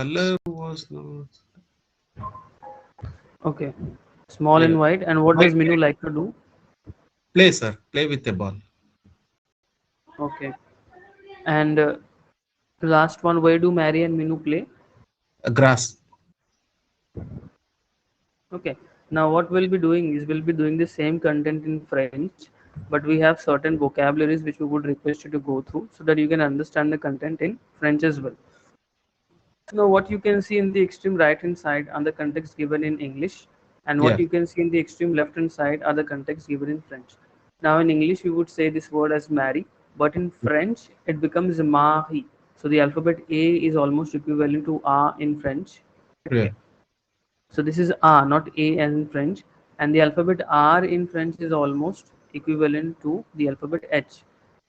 Color was not. Okay, small Yeah. and white. And what White does Minu cat. like to do? Play, sir. Play with a ball. Okay, and the last one, where do Mary and Minu play? A grass. Okay, now what we'll be doing is we'll be doing the same content in French, but we have certain vocabularies which we would request you to go through so that you can understand the content in French as well. Now, what you can see in the extreme right hand side are the context given in English, and what Yeah. you can see in the extreme left hand side are the context given in French. Now, in English, we would say this word as marry, but in French, it becomes mari. So, the alphabet A is almost equivalent to A in French. Yeah. Okay, so this is A, not A as in French, and the alphabet R in French is almost equivalent to the alphabet H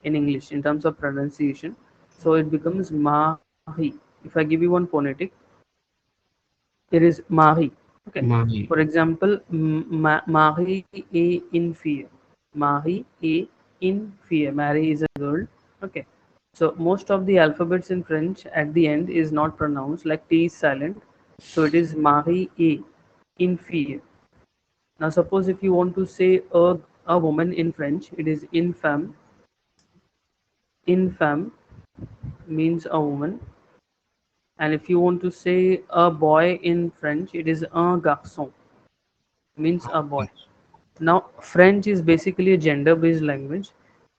in English in terms of pronunciation. So it becomes Mahi. If I give you one phonetic, it is Mahi. Okay. Mami. For example, Mahi A in fear. Mahi A in fear. Mary is a girl. Okay. So most of the alphabets in French at the end is not pronounced, like T is silent. So it is Marie A in fear. Now suppose if you want to say a woman in French, it is infemme. Infemme means a woman. And if you want to say a boy in French, it is un garçon, means a boy. Now French is basically a gender based language.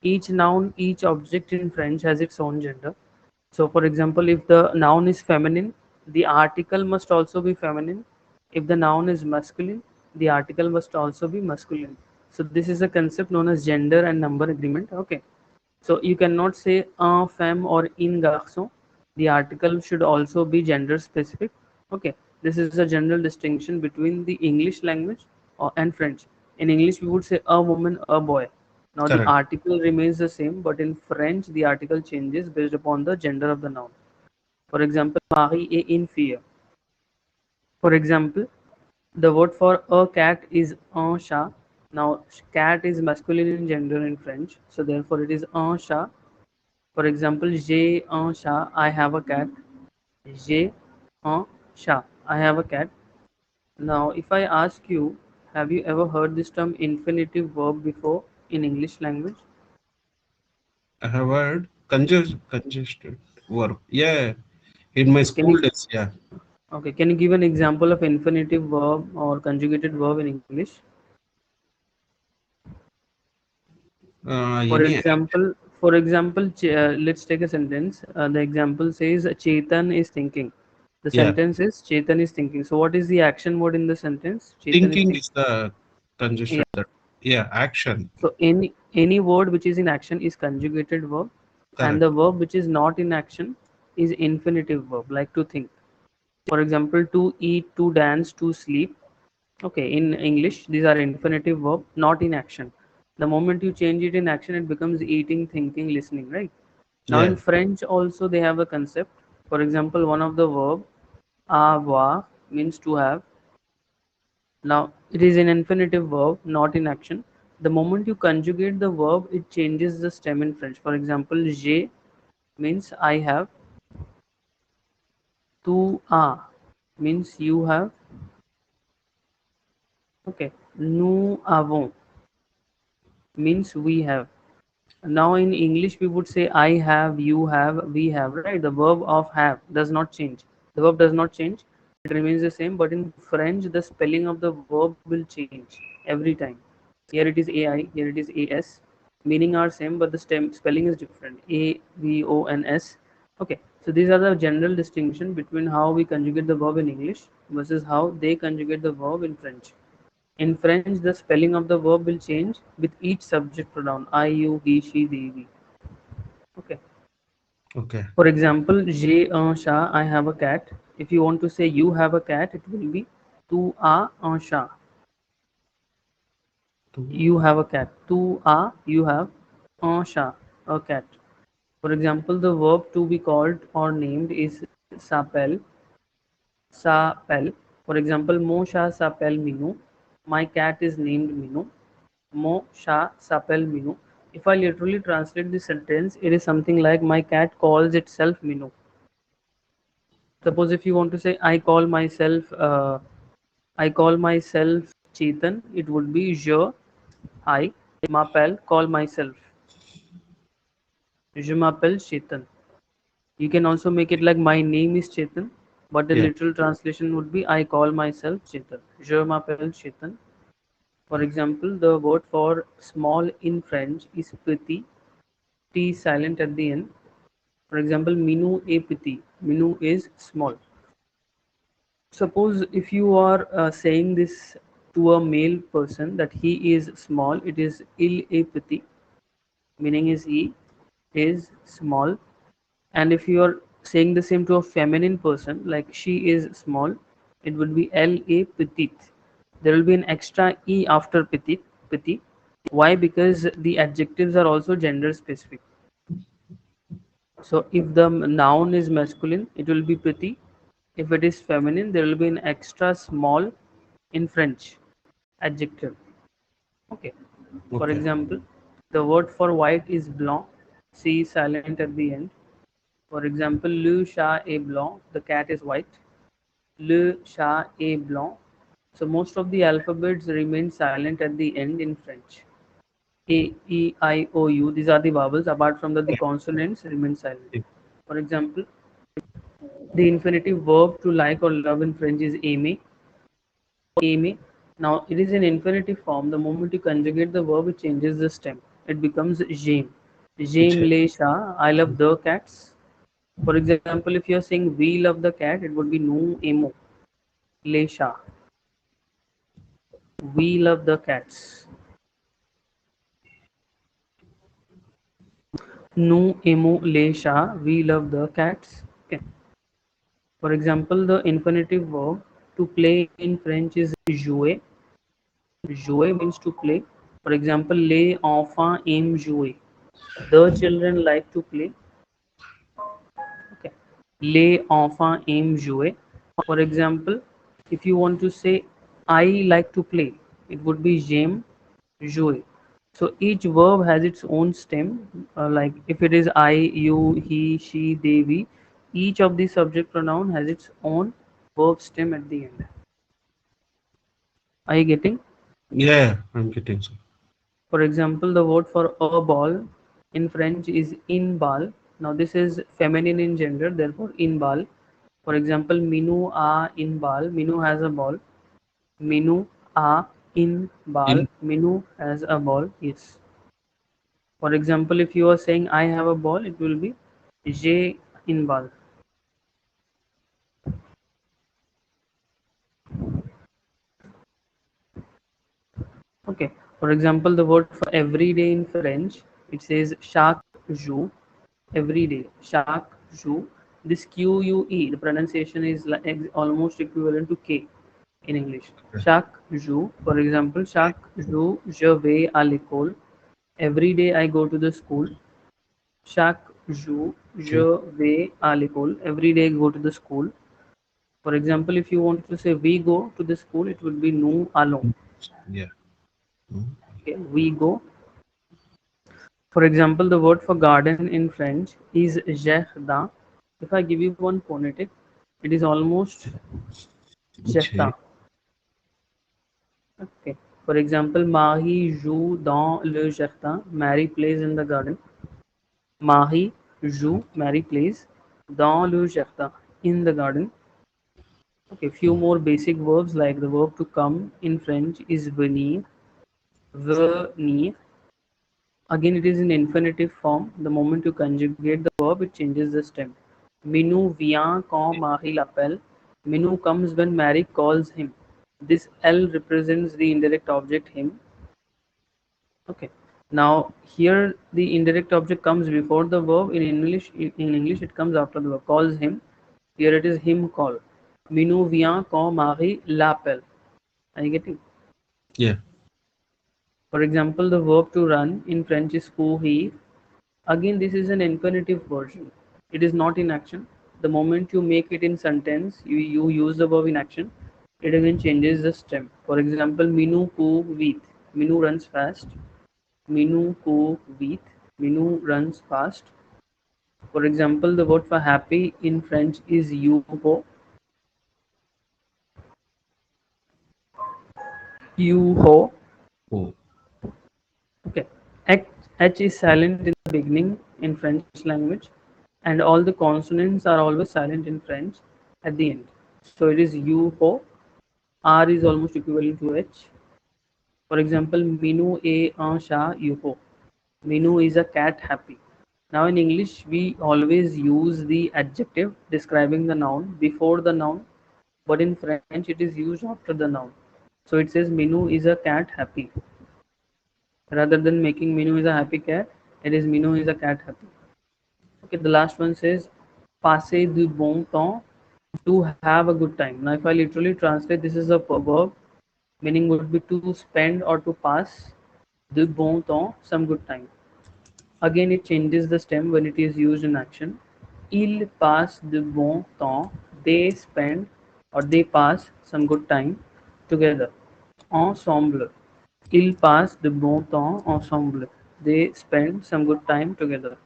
Each noun, each object in French has its own gender. So for example, if the noun is feminine, the article must also be feminine. If the noun is masculine, the article must also be masculine. So this is a concept known as gender and number agreement. Okay. So you cannot say un femme or in garçon. The article should also be gender specific. Okay. This is a general distinction between the English language and French. In English, we would say a woman, a boy. Now the Correct. article remains the same, but in French, the article changes based upon the gender of the noun. For example, Marie est in fear. For example, the word for a cat is un chat. Now, cat is masculine in gender in French, so therefore it is un chat. For example, j'ai un chat. I have a cat. J'ai un chat. I have a cat. Now, if I ask you, have you ever heard this term infinitive verb before in English language? I have heard congested verb. Yeah. In my So can school you days. Yeah. okay? Can you give an example of infinitive verb or conjugated verb in English? For Any. example, let's take a sentence. The example says Chetan is thinking. The Yeah. sentence is Chetan is thinking. So what is the action word in the sentence? Chetan is Thinking thinking. is the congested. Yeah. That. Yeah. Action. So any word which is in action is conjugated verb, and Correct. the verb which is not in action is infinitive verb, like to think. For example, to eat, to dance, to sleep. Okay, in English, these are infinitive verb, not in action. The moment you change it in action, it becomes eating, thinking, listening, right? Now Yeah. in French also they have a concept. For example, one of the verb avoir means to have. Now it is an infinitive verb, not in action. The moment you conjugate the verb, it changes the stem in French. For example, j'ai means I have, tu as means you have, okay, nous avons means we have. Now in English we would say I have, you have, we have, right? The verb of have does not change. The verb does not change. It remains the same, but in French the spelling of the verb will change every time. Here it is AI, here it is AS. Meaning are same, but the spelling is different. AVONS. Okay. So these are the general distinction between how we conjugate the verb in English versus how they conjugate the verb in French. In French, the spelling of the verb will change with each subject pronoun I, you, he, she, they, we. Okay. Okay. For example, j'ai un chat, I have a cat. If you want to say you have a cat, it will be tu as un chat. You have a cat. Tu as, you have un chat, a cat. For example, the verb to be called or named is s'appelle, s'appelle. For example, mon chat s'appelle Minou. My cat is named Minou. Mon chat s'appelle Minou. If I literally translate this sentence, it is something like my cat calls itself Minou. Suppose if you want to say I call myself Chetan, it would be je, I m'appelle, call myself. Je m'appelle Chetan. You can also make it like my name is Chetan, but the Yeah. literal translation would be I call myself Chetan. Je m'appelle Chetan. For example, the word for small in French is petit, T is silent at the end. For example, Minu est petit. Minu is small. Suppose if you are saying this to a male person that he is small, it is il est petit, meaning is he is small. And if you are saying the same to a feminine person, like she is small, it would be elle est petite. There will be an extra e after petite. Petit. Why? Because the adjectives are also gender specific. So if the noun is masculine, it will be petit. If it is feminine, there will be an extra small in French adjective. Okay. For Okay. example, the word for white is blanc. C is silent at the end. For example, le chat est blanc. The cat is white. Le chat est blanc. So most of the alphabets remain silent at the end in French. A, E, I, O, U. These are the vowels. Apart from that, the consonants remain silent. Yeah. For example, the infinitive verb to like or love in French is aimer. Aimer. Now it is an infinitive form. The moment you conjugate the verb, it changes the stem. It becomes j'aime. J'aime J. les chats. I love the cats. For example, if you are saying we love the cat, it would be nous aimons les chats. We love the cats. Nous aimons les chats. We love the cats. Okay. For example, the infinitive verb to play in French is jouer. Jouer means to play. For example, les enfants aiment jouer. The children like to play. Okay. Les enfants aiment jouer. For example, if you want to say I like to play, it would be j'aime jouer. So each verb has its own stem. Like if it is I, you, he, she, they, we, each of the subject pronoun has its own verb stem at the end. Are you getting? Yeah, I'm getting so. For example, the word for a ball in French is in ball. Now this is feminine in gender, therefore in ball. For example, Minu a in ball. Minu has a ball. Minu a in ball. In Minu has a ball. Yes. For example, if you are saying I have a ball, it will be J in ball. Okay. For example, the word for every day in French, it says chaque jour. Every day. Chaque jour. This QUE, the pronunciation is like almost equivalent to K in English. Chaque jour. For example, chaque jour je vais à l'école. Every day I go to the school. Chaque jour okay. je vais à l'école. Every day I go to the school. For example, if you want to say we go to the school, it would be nous allons. Yeah. Mm. Okay, we go. For example, the word for garden in French is jardin. If I give you one phonetic, it is almost J. jardin. Okay. For example, Mahi joue dans le jardin. Mary plays in the garden. Mahi joue, Mary plays dans le jardin, in the garden. Okay, few more basic verbs like the verb to come in French is venir. Venir. Again, it is in infinitive form. The moment you conjugate the verb, it changes the stem. Minu vient quand Marie l'appelle. Minu comes when Mary calls him. This L represents the indirect object him. Okay. Now here the indirect object comes before the verb. In English it comes after the verb. Calls him. Here it is him call. Minu vient quand Marie l'appelle. Are you getting? Yeah. For example, the verb to run in French is courir. Again, this is an infinitive version. It is not in action. The moment you make it in sentence, you use the verb in action, it again changes the stem. For example, Minu court vite. Minu runs fast. Minu court vite. Minu runs fast. For example, the word for happy in French is you ho, you ho. Oh, Okay. H, H is silent in the beginning in French language, and all the consonants are always silent in French at the end. So it is you ho. R is almost equivalent to H. For example, Minu a un chat you ho. Minu is a cat happy. Now in English, we always use the adjective describing the noun before the noun, but in French it is used after the noun. So it says Minu is a cat happy. Rather than making Minu is a happy cat, it is Minu is a cat happy. Okay, the last one says passer du bon temps, to have a good time. Now if I literally translate, this is a verb, meaning would be to spend or to pass du bon temps, some good time. Again, it changes the stem when it is used in action. Ils passent de bon temps. They spend or they pass some good time together. Ensemble. Ils passent de bon temps ensemble. They spend some good time together.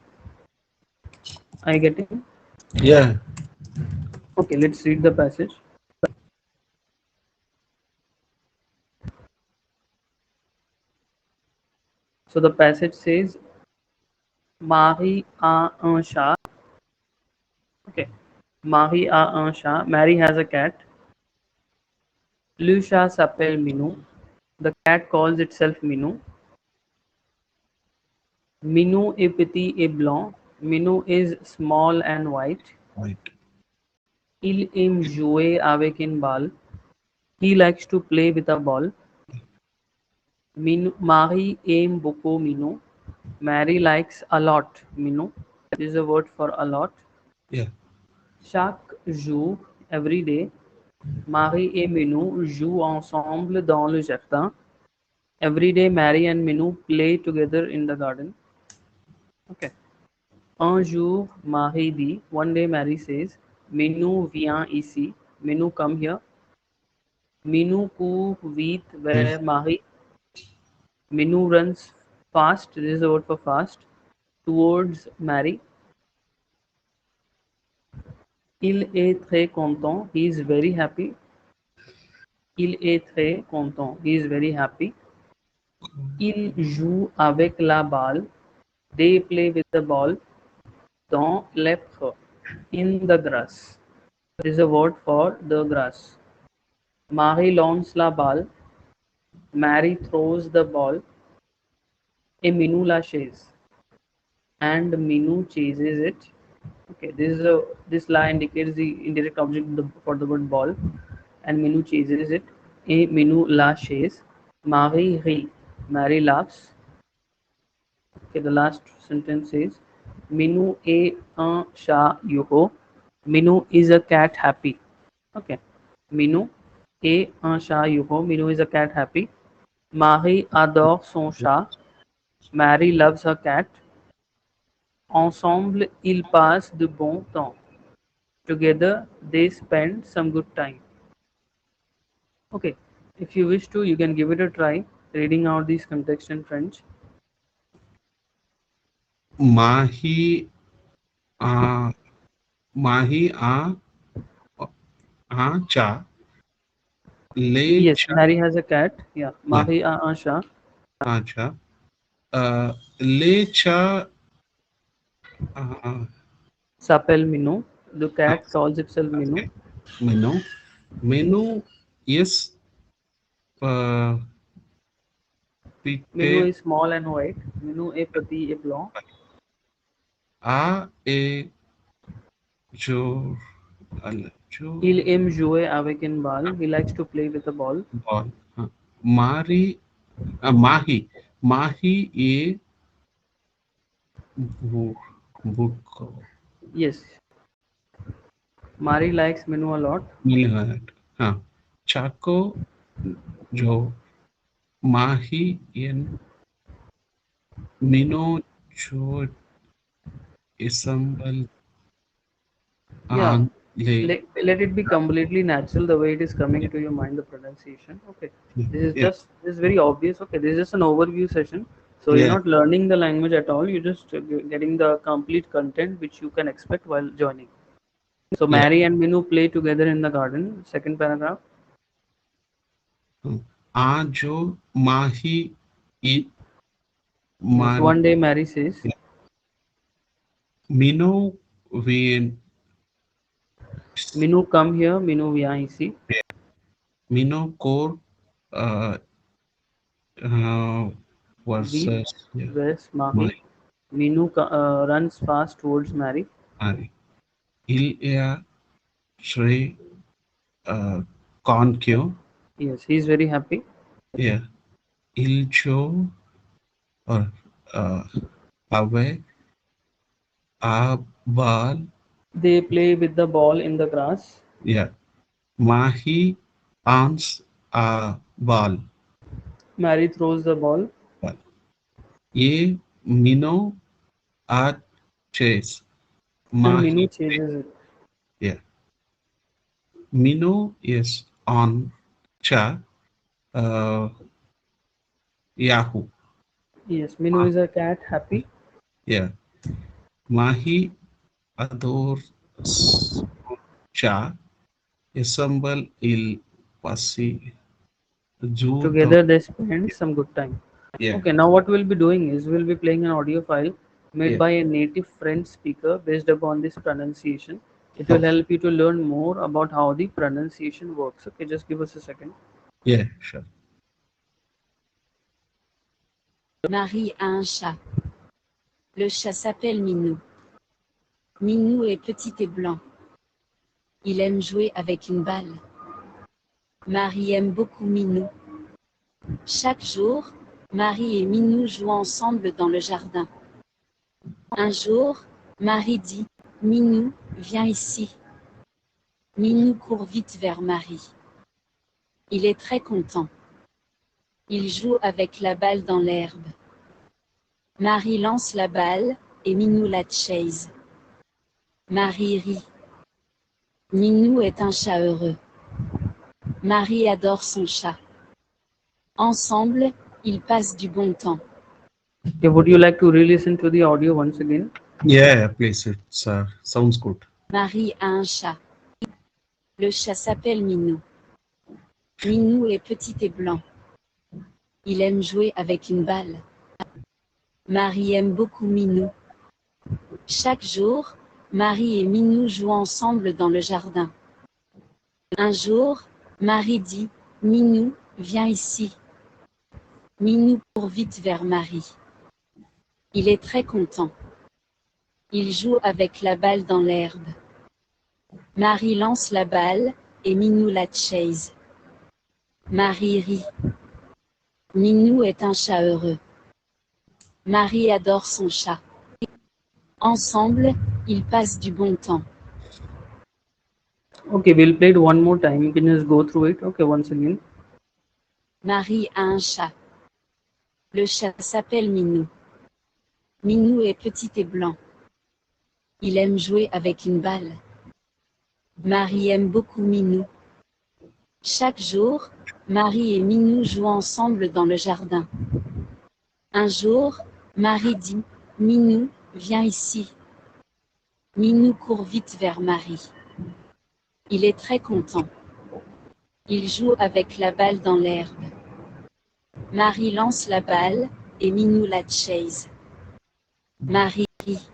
Are you getting? yeah. Okay, let's read the passage. So the passage says, Marie a un chat. Okay. Marie a un chat. Mary has a cat. Le chat s'appelle Minou. The cat calls itself Minou. Minou est petit et blanc. Minou is small and white. Right. Il aime jouer avec une balle. He likes to play with a ball. Marie aime beaucoup Minou. Mary likes a lot Minou. This is a word for a lot. Yeah. Chaque jour, every day, Marie et Minou jouent ensemble dans le jardin. Every day, Mary and Minou play together in the garden. Okay. Un jour, Marie dit, one day Mary says, Minou viens ici. Minou come here. Minou court vite vers Yes. Marie. Minou runs fast. This is the word for fast. Towards Mary. Il est très content. He is very happy. Il est très content. He is very happy. Il joue avec la balle. They play with the ball. Dans l'herbe. In the grass. This is a word for the grass. Marie lance la balle. Mary throws the ball. A Minu la chase. And Minu chases it. Okay, this la indicates the indirect object for the word ball, and Minu chases it. A Minu la chase. Marie rit. Mary laughs. Okay, the last sentence is Minu est un chat yoho. Minu is a cat happy. Okay. Minu est un chat yoho. Minu is a cat happy. Marie adore son chat. Mary loves her cat. Ensemble, ils passent de bon temps. Together, they spend some good time. Okay. If you wish to, you can give it a try reading out these context in French. Mahi a Mahi a cha le Yes, cha. Mary has a cat. Yeah, Yeah. Marie a un chat. Acha. Le cha. Uh, S'appelle Minou. The cat calls itself Minou. okay. Menu. Menu. Yes. Uh, Minou Pite is small and white. Minou est petit et blanc. a e jor al jor Il aime jouer avec une balle. He likes to play with a ball. ball. Mari Mahi. Mahi e bu- buko. Yes, Mari likes Minou a lot. मिल हाँ चाको जो माही इन मिनो जो isambal Yeah, an le let it be completely natural the way it is coming yeah to your mind, the pronunciation. Okay, this is yeah just this is very obvious. Okay, this is just an overview session. So you're Yeah. not learning the language at all. You're just getting the complete content which you can expect while joining. So Yeah. Mary and Minu play together in the garden. Second paragraph. Hmm. Ajo mahi i Yes. man. One day Mary says, Yeah. Mino vien. Minu, come here. Minu, यहाँ ici. Mino core uh, uh, Vite, versus yeah, West, my Mahi. Minu runs fast towards Mary. Mari. Il a tre conquio. Yes, he's very happy. Yeah. Il jo or uh, ave a bal. They play with the ball in the grass. Yeah. Mahi ans a bal. Mary throws the ball. Bal. Ye mino a chase. And Minu Mahi. chases it. Yeah. Mino is on cha Yahoo. Yes, Minu is a cat, happy. Yeah. Mahi ador cha assemble il pasi judo. Together they spend some good time. Yeah. Okay, now what we'll be doing is we'll be playing an audio file made Yeah. by a native French speaker based upon this pronunciation. It will Okay. help you to learn more about how the pronunciation works. Okay, just give us a second. Yeah. Sure. Marie a un chat. Le chat s'appelle Minou. Minou est petit et blanc. Il aime jouer avec une balle. Marie aime beaucoup Minou. Chaque jour, Marie et Minou jouent ensemble dans le jardin. Un jour, Marie dit, Minou, viens ici. Minou court vite vers Marie. Il est très content. Il joue avec la balle dans l'herbe. Marie lance la balle, et Minou la chase. Marie rit. Minou est un chat heureux. Marie adore son chat. Ensemble, ils passent du bon temps. Okay, would you like to re-listen to the audio once again? Yeah. Please. It's sounds good. Marie a un chat. Le chat s'appelle Minou. Minou est petit et blanc. Il aime jouer avec une balle. Marie aime beaucoup Minou. Chaque jour, Marie et Minou jouent ensemble dans le jardin. Un jour, Marie dit, Minou, viens ici. Minou court vite vers Marie. Il est très content. Il joue avec la balle dans l'herbe. Marie lance la balle, et Minou la chase. Marie rit. Minou est un chat heureux. Marie adore son chat. Ensemble, ils passent du bon temps. Okay, we'll play it one more time. You can just go through it. Okay, once again. Marie a un chat. Le chat s'appelle Minou. Minou est petit et blanc. Il aime jouer avec une balle. Marie aime beaucoup Minou. Chaque jour, Marie et Minou jouent ensemble dans le jardin. Un jour, Marie dit, Minou, viens ici. Minou court vite vers Marie. Il est très content. Il joue avec la balle dans l'herbe. Marie lance la balle, et Minou la chase. Marie rit.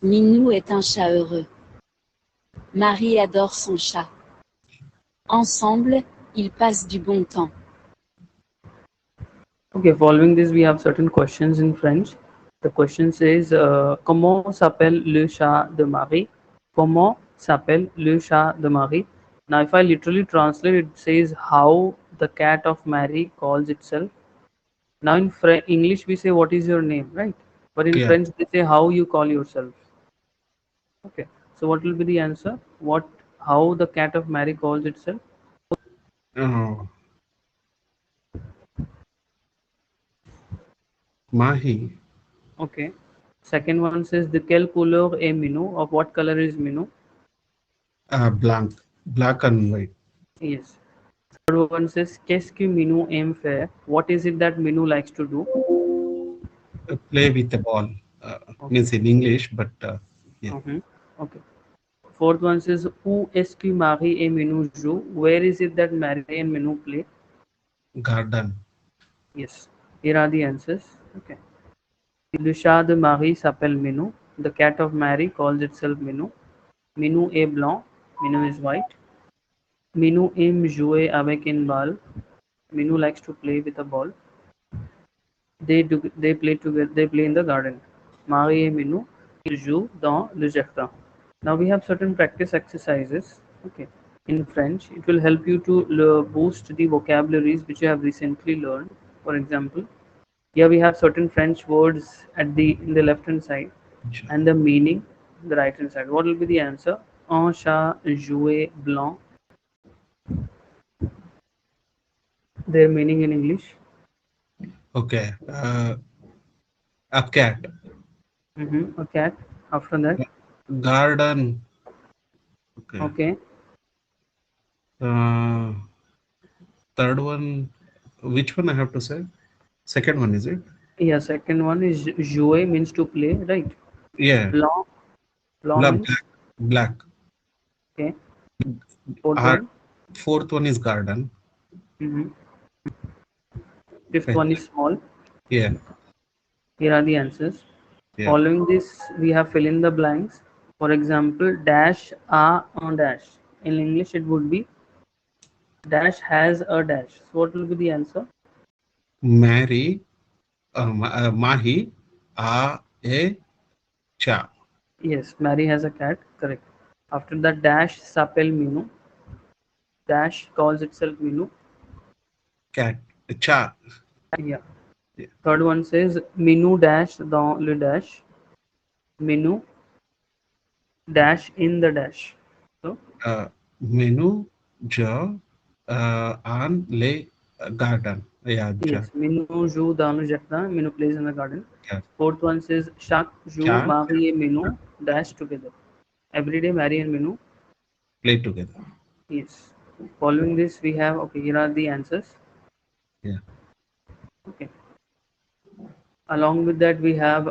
Minou est un chat heureux. Marie adore son chat. Ensemble, ils passent du bon temps. Okay, following this, we have certain questions in French. The question says, comment s'appelle le chat de Marie? Comment s'appelle le chat de Marie? Now, if I literally translate, it says how the cat of Mary calls itself. Now, in English, we say, what is your name, right? But in Yeah. French, they say how you call yourself. Okay, so what will be the answer? How the cat of Mary calls itself? Oh, mahi Okay. Second one says, de quelle couleur est Minou? Of what color is Minou? blank, black and white. Yes. Third one says, qu'est-ce que Minou aime faire? What is it that Minou likes to do? Play with the ball. Okay. Means in English, but yeah, Mm-hmm. Okay. Fourth one says, Où est-ce que Marie et Minou joue? Where is it that Marie and Minou play? garden. Yes. Here are the answers. Okay. Le chat de Marie s'appelle Minou. The cat of Mary calls itself Minou. Minou est blanc. Minou is white. Minou aime jouer avec une balle. Minou likes to play with a ball. They play together. They play in the garden. Marie et Minou ils jouent dans le jardin. Now we have certain practice exercises. Okay. In French, it will help you to boost the vocabularies which you have recently learned. For example, here we have certain French words at the in the left hand side and the meaning on the right hand side. What will be the answer? Un chat jouet blanc. Their meaning in English. Okay. A cat. A cat. After that, Garden. Okay. okay. Uh, Third one. Which one I have to say? Second one is it? Yeah, second one is jouer means to play, right? Yeah. Blanc, blanc Black. means Black. okay. Fourth Our one. fourth one is garden. Mm-hmm. Fifth Okay. one is small. Yeah. Here are the answers. Yeah. Following this, we have fill in the blanks. For example, dash a un dash. In English, it would be dash has a dash. So what will be the answer? Mary. Mahi. A cha. Yes, Mary has a cat. Correct. After that, dash s'appelle Minu. Dash calls itself Minu. Cat. Cha. Yeah. Yeah. Third one says Minu dash dans le dash. Minu dash in the dash. So Menu. Ja. On le garden. Yeah. Ja. yes, Minu joue dans le jardin. Minu plays in the garden. Yeah. Fourth one says chaque jour Cha. Marie et Minu dash together. Every day Mary and Minu. Play together. Yes. Following this we have okay, here are the answers. Yeah. Okay. Along with that we have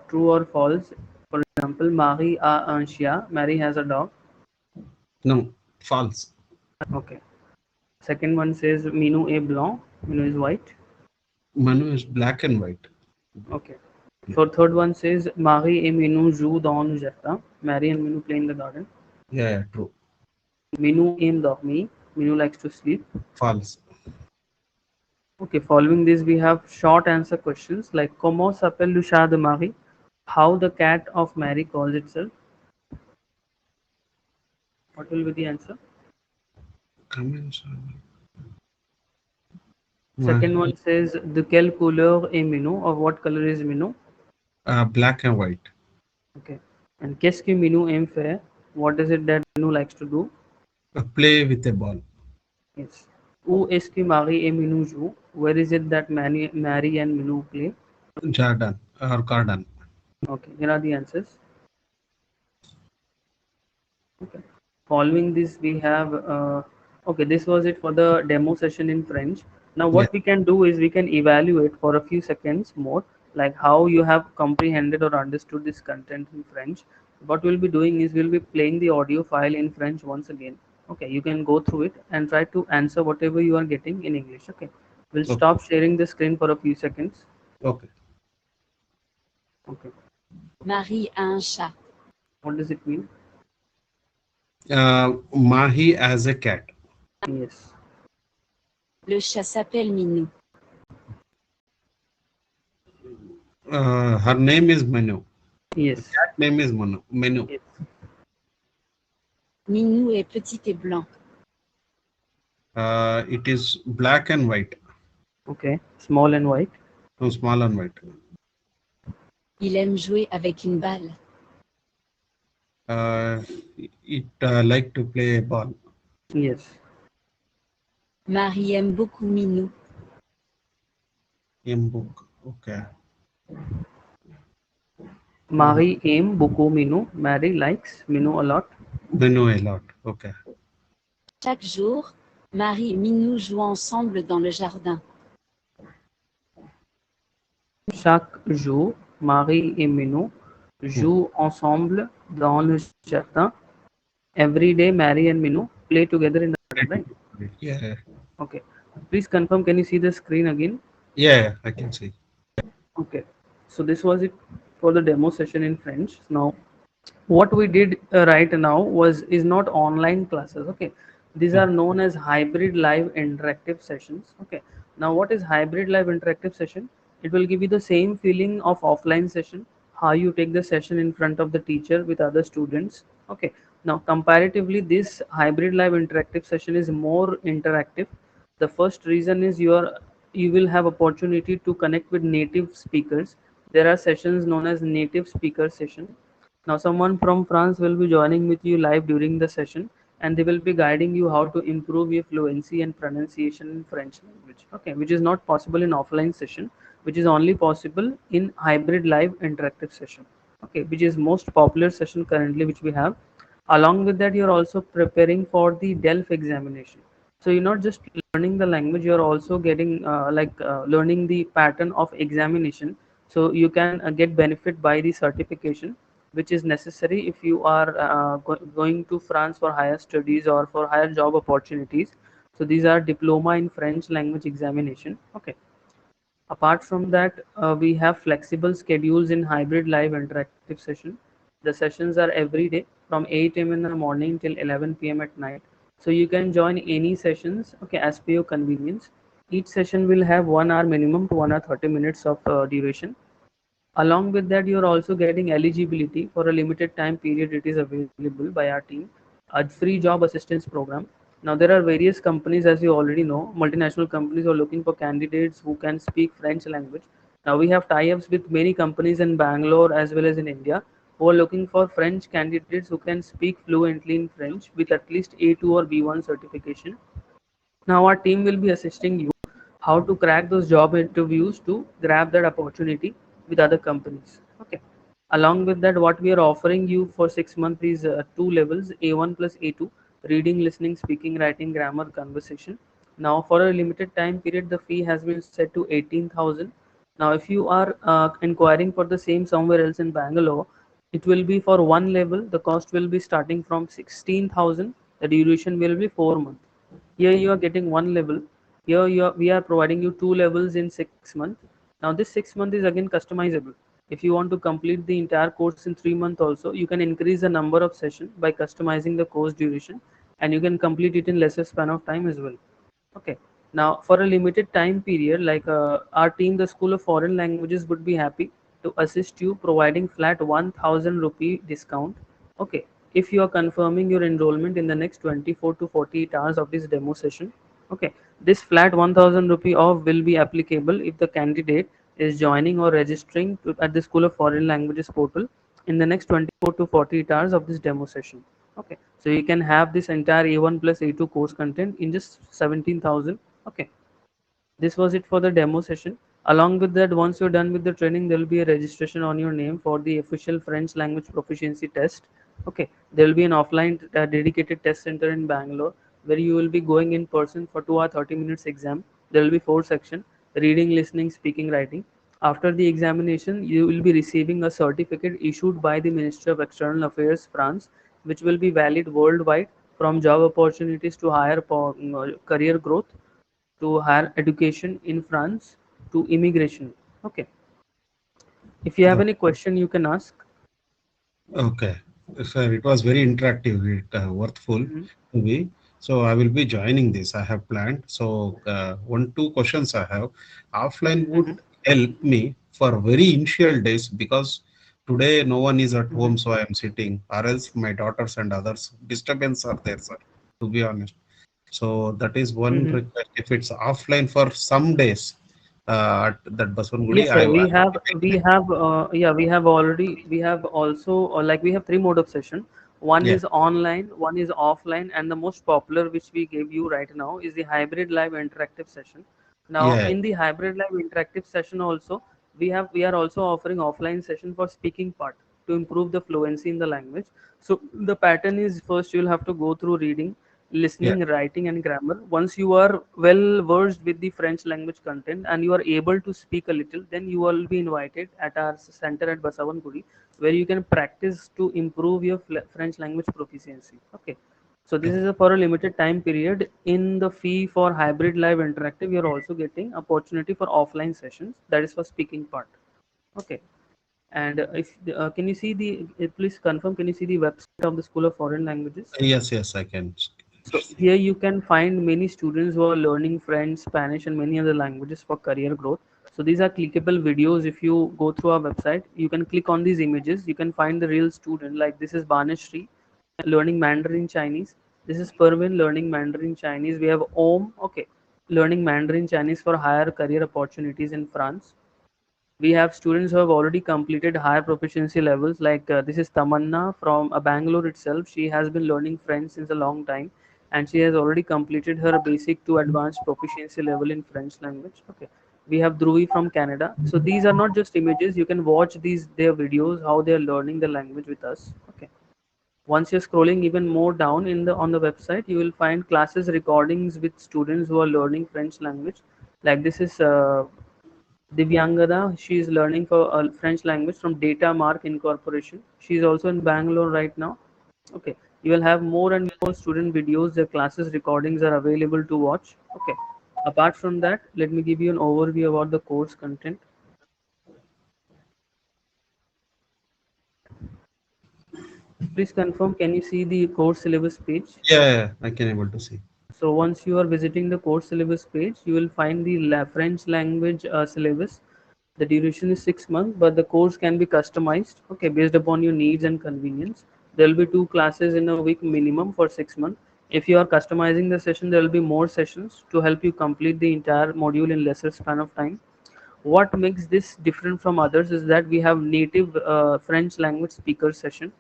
true or false. For example, Marie a un chien. Mary has a dog. No. False. Okay. Second one says Minu est blanc. Minu is white. Manu is black and white. Okay. So third one says Marie et Minu jouent dans le jardin. Mary and Minu play in the garden. Yeah, yeah, true. Minu aime dormir. Minu likes to sleep. False. Okay, following this we have short answer questions like Comment s'appelle le chat de Marie? How the cat of Mary calls itself? What will be the answer? Comments. Second one says de quelle couleur est Minu or what color is Minu? Black and white. Okay. And qu'est-ce que Minu aime faire? What is it that Minu likes to do? Play with a ball. Yes. Où est-ce que Marie et Minu jouent? Where is it that Mary and Minu play? Jordan or garden. Okay, here are the answers. Okay. Following this, we have okay. This was it for the demo session in French. Now, Yeah. what we can do is we can evaluate for a few seconds more, like how you have comprehended or understood this content in French. What we'll be doing is we'll be playing the audio file in French once again. Okay, you can go through it and try to answer whatever you are getting in English. Okay, we'll Okay. stop sharing the screen for a few seconds. Okay. Okay, Marie a un chat. what does it mean? Mahi as a cat. Yes, Le chat s'appelle Minou. Her name is Menu. yes, Cat name is Manu. Menu. yes. Minou est petit et blanc. It is black and white. Okay, small and white. No, small and white. Il aime jouer avec une balle. Uh, it like to play a ball. Yes. Marie aime beaucoup Minou. In book. Okay. Marie aime beaucoup Minou. Mary likes Minou a lot. Menu a lot. Okay. Chaque jour, Marie et Minou jouent ensemble dans le jardin. Chaque jour, Marie et Minou Hmm. jouent ensemble dans le jardin. Every day, Mary and Minu play together in the garden, right? Yeah, Okay. Please confirm, can you see the screen again? yeah, I can see. Okay. So this was it for the demo session in French. Now, what we did right now was is not online classes. Okay, these Hmm. are known as hybrid live interactive sessions. Okay, now what is hybrid live interactive session? It will give you the same feeling of offline session, how you take the session in front of the teacher with other students. Okay, now comparatively this hybrid live interactive session is more interactive. The first reason is you will have opportunity to connect with native speakers. There are sessions known as native speaker session. Now, someone from France will be joining with you live during the session, and they will be guiding you how to improve your fluency and pronunciation in French language. Okay, which is not possible in offline session, which is only possible in hybrid live interactive session. Okay, which is most popular session currently which we have. Along with that, you're also preparing for the DELF examination. So you're not just learning the language, you're also getting learning the pattern of examination. So you can get benefit by the certification which is necessary if you are going to France for higher studies or for higher job opportunities. So these are diploma in French language examination. Okay. Apart from that, we have flexible schedules in hybrid live interactive session. The sessions are every day from 8 a.m. in the morning till 11 p.m. at night. So you can join any sessions, okay, as per your convenience. Each session will have 1 hour minimum to 1 hour 30 minutes of duration. Along with that, you're also getting eligibility for a limited time period. It is available by our team, a free job assistance program. Now, there are various companies, as you already know, multinational companies are looking for candidates who can speak French language. Now, we have tie-ups with many companies in Bangalore as well as in India who are looking for French candidates who can speak fluently in French with at least A2 or B1 certification. Now our team will be assisting you how to crack those job interviews to grab that opportunity with other companies. Okay. Along with that, what we are offering you for 6 months is two levels: A1 plus A2, reading, listening, speaking, writing, grammar, conversation. Now, for a limited time period, the fee has been set to 18,000. Now, if you are inquiring for the same somewhere else in Bangalore, it will be for one level. The cost will be starting from 16,000. The duration will be 4 months. Here you are getting one level. Here we are providing you two levels in 6 months. Now this 6 month is again customizable. If you want to complete the entire course in 3 months also, you can increase the number of sessions by customizing the course duration, and you can complete it in lesser span of time as well. Okay. Now, for a limited time period, like our team, the School of Foreign Languages, would be happy to assist you, providing flat 1,000 rupee discount. Okay. If you are confirming your enrollment in the next 24 to 48 hours of this demo session, okay, this flat 1,000 rupee off will be applicable if the candidate is joining or registering at the School of Foreign Languages portal in the next 24 to 48 hours of this demo session. Okay, so you can have this entire A1 plus A2 course content in just 17,000. Okay, this was it for the demo session. Along with that, once you're done with the training, there will be a registration on your name for the official French language proficiency test. Okay, there will be an offline dedicated test center in Bangalore where you will be going in person for 2 hour 30 minutes exam. There will be four sections: reading, listening, speaking, writing. After the examination, you will be receiving a certificate issued by the Ministry of External Affairs France, which will be valid worldwide, from job opportunities to higher career growth to higher education in France to immigration. Okay. If you have any question, you can ask. Okay. Sir, it was very interactive, worthful Hmm. to me. So I will be joining this. I have planned. So one, two questions I have. Offline would Hmm. help me for very initial days because today no one is at Hmm. home, so I am sitting. Or else my daughters and others disturbance are there, sir. To be honest. So that is one Hmm. request. If it's offline for some days, at that Baswangudi, Yes, sir. I We have already, we have also, like we have three mode of session. One yeah, is online, one is offline, and the most popular which we gave you right now is the hybrid live interactive session. Now, yeah, in the hybrid live interactive session also, we are also offering offline session for speaking part to improve the fluency in the language. So the pattern is, first you'll have to go through reading. Yeah. listening, writing, and grammar. Once you are well versed with the French language content and you are able to speak a little, then you will be invited at our center at Basavangudi, where you can practice to improve your French language proficiency. Okay. So this Okay. is a, for a limited time period. In the fee for hybrid live interactive, you are also getting opportunity for offline sessions. That is for speaking part. Okay. And if can you see the please confirm? Can you see the website of the School of Foreign Languages? Yes, yes, I can So see. here you can find many students who are learning French, Spanish, and many other languages for career growth. So these are clickable videos. If you go through our website, you can click on these images. You can find the real student. Like this is Banashri learning Mandarin Chinese. This is Pervin learning Mandarin Chinese. We have Om, okay, learning Mandarin Chinese for higher career opportunities in France. We have students who have already completed higher proficiency levels, like this is Tamanna from Bangalore itself. She has been learning French since a long time, and she has already completed her basic to advanced proficiency level in French language. Okay, we have Dhruvi from Canada. So these are not just images. You can watch these their videos how they are learning the language with us. Okay, once you're scrolling even more down in the on the website, you will find classes recordings with students who are learning French language. Like this is Divyangada, she is learning for French language from Data Mark Incorporation. She is also in Bangalore right now. Okay, you will have more and more student videos. Their classes recordings are available to watch. Okay, apart from that, let me give you an overview about the course content. Please confirm. Can you see the course syllabus page? Yeah, yeah, I can able to see. So once you are visiting the course syllabus page, you will find the French language syllabus. The duration is 6 months, but the course can be customized, okay, based upon your needs and convenience. There will be 2 classes in a week minimum for 6 months. If you are customizing the session, there will be more sessions to help you complete the entire module in lesser span of time. What makes this different from others is that we have native French language speaker session.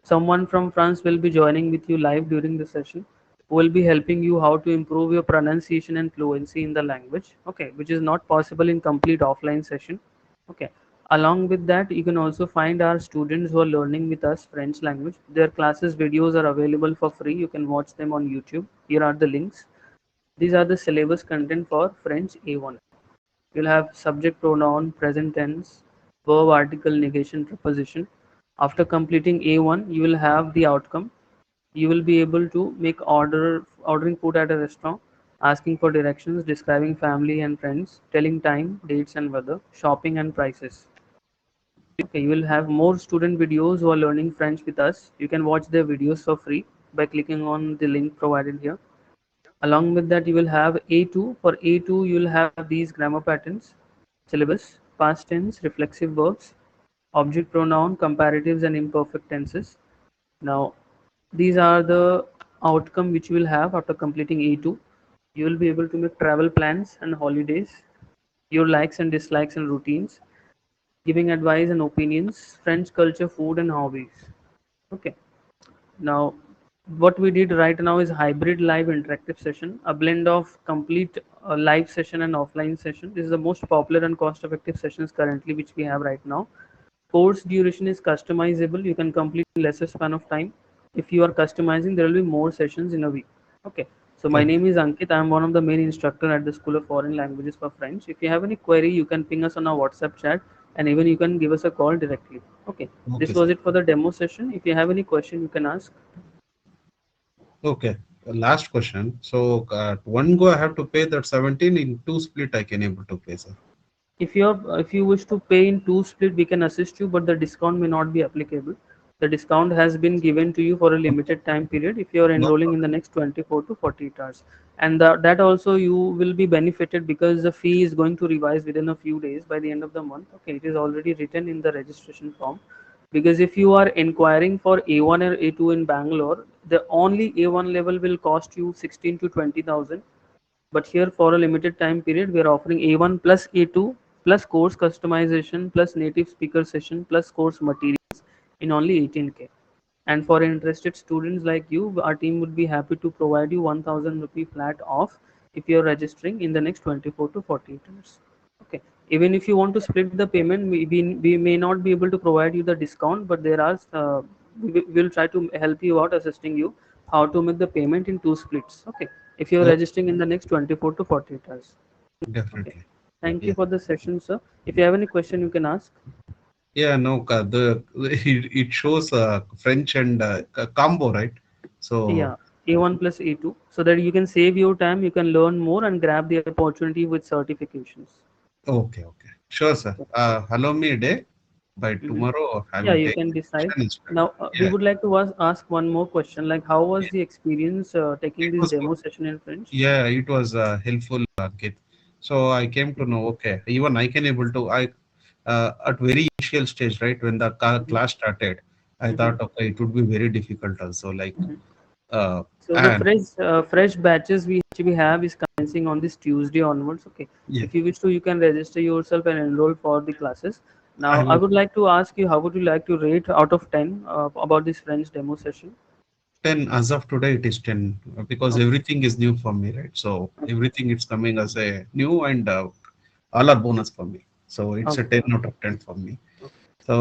Someone from France will be joining with you live during the session, who will be helping you how to improve your pronunciation and fluency in the language, okay, which is not possible in complete offline session. Okay, along with that, you can also find our students who are learning with us French language. Their classes videos are available for free. You can watch them on YouTube. Here are the links. These are the syllabus content for French A1. You'll have subject pronoun, present tense, verb, article, negation, preposition. After completing A1, you will have the outcome. You will be able to make ordering food at a restaurant, asking for directions, describing family and friends, telling time, dates and weather, shopping and prices. Okay, you will have more student videos who are learning French with us. You can watch their videos for free by clicking on the link provided here. Along with that, you will have A2. For A2, you will have these grammar patterns, syllabus, past tense, reflexive verbs, object pronoun, comparatives, and imperfect tenses. Now, these are the outcome which you will have after completing A2. You will be able to make travel plans and holidays, your likes and dislikes and routines, giving advice and opinions, French culture, food, and hobbies. Okay. Now, what we did right now is hybrid live interactive session, a blend of complete live session and offline session. This is the most popular and cost-effective sessions currently which we have right now. Course duration is customizable. You can complete in lesser span of time. If you are customizing, there will be more sessions in a week. Okay. So my Okay. name is Ankit. I am one of the main instructor at the School of Foreign Languages for French. If you have any query, you can ping us on our WhatsApp chat, and even you can give us a call directly. Okay. Okay, This was sir. it for the demo session. If you have any question, you can ask. Okay. Last question. So, one go I have to pay that 17 in two split I can able to pay, sir. If you wish to pay in two split, we can assist you, but the discount may not be applicable. The discount has been given to you for a limited time period if you are No enrolling in the problem. next 24 to 48 hours. And that also you will be benefited because the fee is going to revise within a few days by the end of the month. Okay, it is already written in the registration form. Because if you are inquiring for A1 or A2 in Bangalore, the only A1 level will cost you 16 to 20,000, but here for a limited time period, we are offering A1 plus A2 plus course customization plus native speaker session plus course materials in only 18K. And for interested students like you, our team would be happy to provide you 1000 rupee flat off if you are registering in the next 24 to 48 hours. Okay. Even if you want to split the payment, we may not be able to provide you the discount, but there are we will try to help you out, assisting you how to make the payment in two splits. Okay, if you're Oh, registering in the next 24 to 48 hours. Okay, definitely. thank you Yeah. for the session, sir. If you have any question, you can ask. Yeah, no, it shows French and combo, right? So Yeah, A1 plus A2, so that you can save your time, you can learn more and grab the opportunity with certifications. okay, okay. Sure, sir. Allow me a day. By Mhm. tomorrow, I Yeah, will you take can the decide. session and start. Now, we Yeah, would like to ask one more question. Like, how was yeah. the experience taking It this was good. demo session in French? Yeah, it was helpful, Kit. So I came to know, okay, even I can able to, at very initial stage, right, when the Mhm. class started, I Mhm. thought, okay, it would be very difficult also, like, Mhm. uh, So the and fresh batches we have is commencing on this Tuesday onwards. Okay, yeah, if you wish to, you can register yourself and enroll for the classes. Now, I I will would like to ask you, how would you like to rate out of 10 about this French demo session? 10 as of today, it is 10 because Okay, everything is new for me, right? So okay, everything is coming as a new and all are bonus for me. So it's a okay, 10 out okay. of 10 for me. Okay.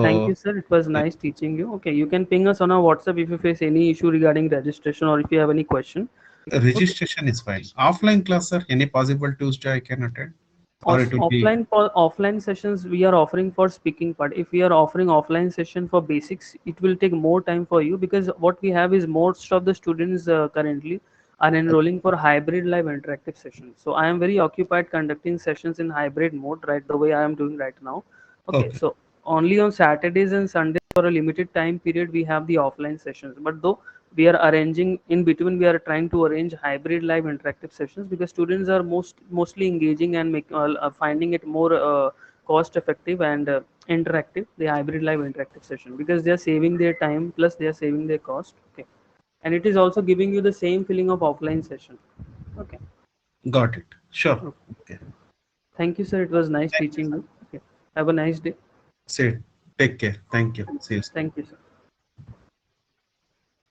Thank you, So sir. It was yeah, nice teaching you. Okay, you can ping us on our WhatsApp if you face any issue regarding registration or if you have any question. Okay. registration is fine. Offline class, sir, any possible Tuesday I can attend, or it will be Offline sessions we are offering for speaking part. If we are offering offline session for basics, it will take more time for you, because what we have is most of the students currently are enrolling for hybrid live interactive sessions. So I am very occupied conducting sessions in hybrid mode, right, the way I am doing right now. Okay, okay. so only on Saturdays and Sundays for a limited time period we have the offline sessions. But though we are arranging in between, we are trying to arrange hybrid live interactive sessions, because students are mostly engaging and finding it more cost effective and interactive, the hybrid live interactive session, because they are saving their time plus they are saving their cost. Okay, and it is also giving you the same feeling of offline session. Okay. Got it. Sure. Okay. Okay. Thank you, sir. It was nice Thank you, teaching sir. you. Okay, have a nice day. Say, take care. Thank you. See you. Thank you, sir.